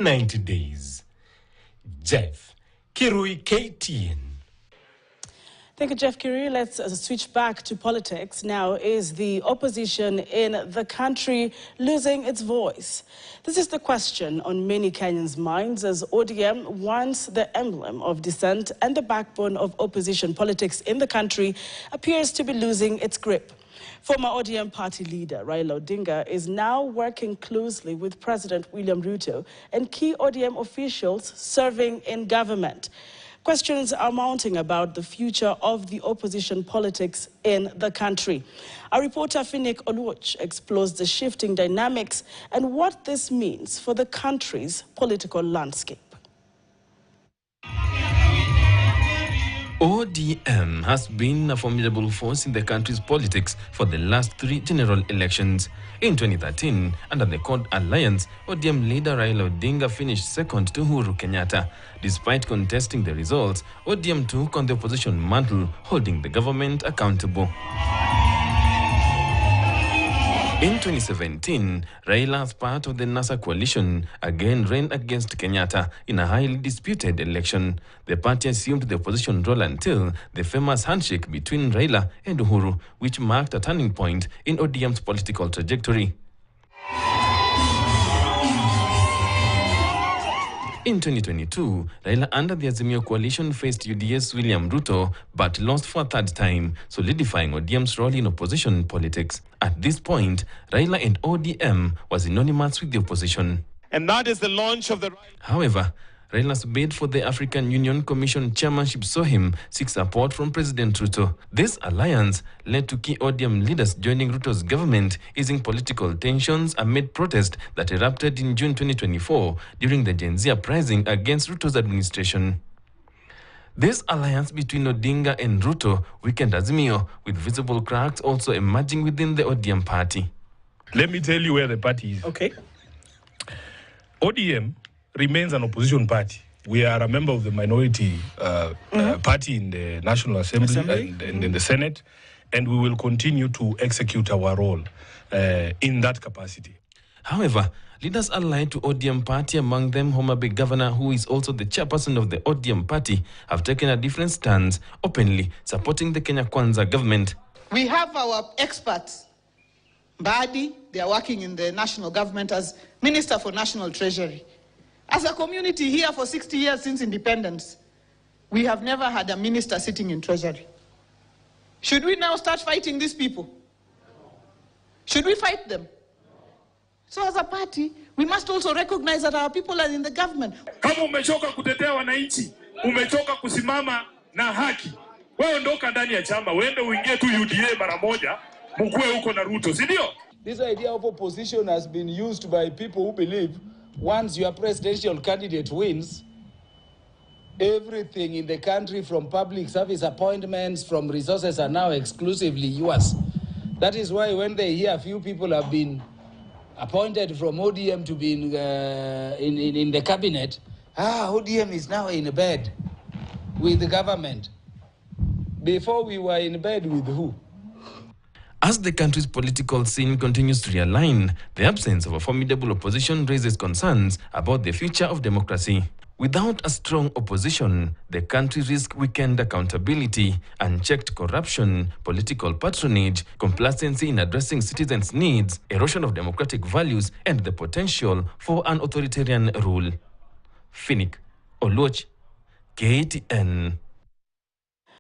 90 days. Jeff Kirui, KTN. Thank you, Jeff Kirui. Let's switch back to politics. Now, is the opposition in the country losing its voice? This is the question on many Kenyans' minds as ODM, once the emblem of dissent and the backbone of opposition politics in the country, appears to be losing its grip. Former ODM party leader Raila Odinga is now working closely with President William Ruto and key ODM officials serving in government. Questions are mounting about the future of the opposition politics in the country. Our reporter Finik Oluoch explores the shifting dynamics and what this means for the country's political landscape. ODM has been a formidable force in the country's politics for the last 3 general elections. In 2013, under the Code Alliance, ODM leader Raila Odinga finished second to Uhuru Kenyatta. Despite contesting the results, ODM took on the opposition mantle, holding the government accountable. In 2017, Raila, as part of the NASA coalition, again ran against Kenyatta in a highly disputed election. The party assumed the opposition role until the famous handshake between Raila and Uhuru, which marked a turning point in ODM's political trajectory. In 2022, Raila under the Azimio coalition faced UDA's William Ruto, but lost for a third time, solidifying ODM's role in opposition politics. At this point, Raila and ODM was synonymous with the opposition. And that is the launch of the... However, Raila's bid for the African Union Commission chairmanship saw him seek support from President Ruto. This alliance led to key ODM leaders joining Ruto's government, easing political tensions amid protests that erupted in June 2024 during the Gen Z uprising against Ruto's administration. This alliance between Odinga and Ruto weakened Azimio, with visible cracks also emerging within the ODM party. Let me tell you where the party is. Okay. ODM remains an opposition party. We are a member of the minority party in the National Assembly. And in the Senate, and we will continue to execute our role in that capacity. However, leaders allied to ODM party, among them Homa Bay Governor, who is also the chairperson of the ODM party, have taken a different stance, openly supporting the Kenya Kwanza government. We have our experts. Badi, they are working in the national government as Minister for National Treasury. As a community here for 60 years since independence, we have never had a minister sitting in Treasury. Should we now start fighting these people? Should we fight them? So as a party, we must also recognize that our people are in the government. Kama umechoka kutetea wananchi, umechoka kusimama na haki, wewe ondoka ndani ya chama, uende uingie tu UDA mara moja, mkue huko na Ruto, si ndio? This idea of opposition has been used by people who believe once your presidential candidate wins, everything in the country, from public service appointments, from resources, are now exclusively yours. That is why when they hear a few people have been appointed from ODM to be in the cabinet, ODM is now in bed with the government. Before we were in bed with who? As the country's political scene continues to realign, the absence of a formidable opposition raises concerns about the future of democracy. Without a strong opposition, the country risks weakened accountability, unchecked corruption, political patronage, complacency in addressing citizens' needs, erosion of democratic values, and the potential for an authoritarian rule. Finik Oluoch, KTN.